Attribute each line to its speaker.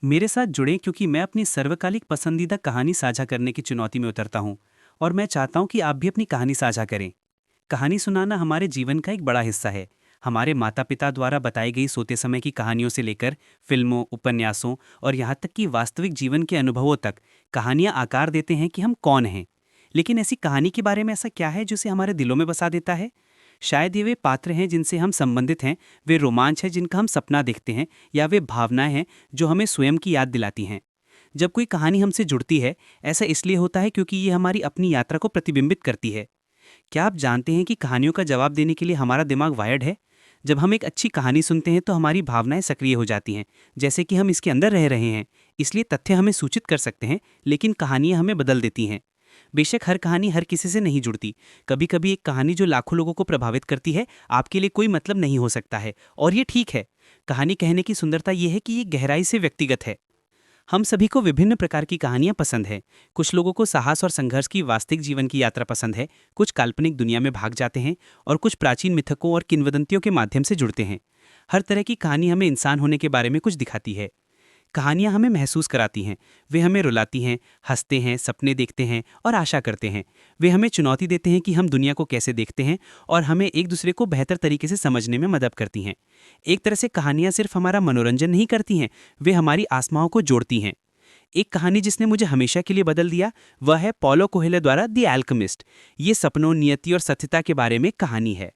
Speaker 1: मेरे साथ जुड़ें क्योंकि मैं अपनी सर्वकालिक पसंदीदा कहानी साझा करने की चुनौती में उतरता हूँ और मैं चाहता हूँ कि आप भी अपनी कहानी साझा करें। कहानी सुनाना हमारे जीवन का एक बड़ा हिस्सा है। हमारे माता पिता द्वारा बताई गई सोते समय की कहानियों से लेकर फिल्मों, उपन्यासों और यहाँ तक कि वास्तविक जीवन के अनुभवों तक कहानियाँ आकार देते हैं कि हम कौन हैं। लेकिन ऐसी कहानी के बारे में ऐसा क्या है जिसे हमारे दिलों में बसा देता है? शायद ये वे पात्र हैं जिनसे हम संबंधित हैं, वे रोमांच है जिनका हम सपना देखते हैं, या वे भावनाएं हैं जो हमें स्वयं की याद दिलाती हैं। जब कोई कहानी हमसे जुड़ती है, ऐसा इसलिए होता है क्योंकि ये हमारी अपनी यात्रा को प्रतिबिंबित करती है। क्या आप जानते हैं कि कहानियों का जवाब देने के लिए हमारा दिमाग वायर्ड है? जब हम एक अच्छी कहानी सुनते हैं तो हमारी भावनाएं सक्रिय हो जाती हैं, जैसे कि हम इसके अंदर रह रहे हैं। इसलिए तथ्य हमें सूचित कर सकते हैं, लेकिन कहानियां हमें बदल देती हैं। बेशक हर कहानी हर किसी से नहीं जुड़ती। कभी कभी एक कहानी जो लाखों लोगों को प्रभावित करती है, आपके लिए कोई मतलब नहीं हो सकता है, और ये ठीक है। कहानी कहने की सुंदरता यह है कि ये गहराई से व्यक्तिगत है। हम सभी को विभिन्न प्रकार की कहानियां पसंद है। कुछ लोगों को साहस और संघर्ष की वास्तविक जीवन की यात्रा पसंद है, कुछ काल्पनिक दुनिया में भाग जाते हैं, और कुछ प्राचीन मिथकों और किंवदंतियों के माध्यम से जुड़ते हैं। हर तरह की कहानी हमें इंसान होने के बारे में कुछ दिखाती है। कहानियाँ हमें महसूस कराती हैं। वे हमें रुलाती हैं, हंसते हैं, सपने देखते हैं और आशा करते हैं। वे हमें चुनौती देते हैं कि हम दुनिया को कैसे देखते हैं, और हमें एक दूसरे को बेहतर तरीके से समझने में मदद करती हैं। एक तरह से कहानियाँ सिर्फ हमारा मनोरंजन नहीं करती हैं, वे हमारी आत्माओं को जोड़ती हैं। एक कहानी जिसने मुझे हमेशा के लिए बदल दिया, वह है पॉलो कोएल्हो द्वारा द एल्केमिस्ट। ये सपनों, नियति और सत्यता के बारे में कहानी है।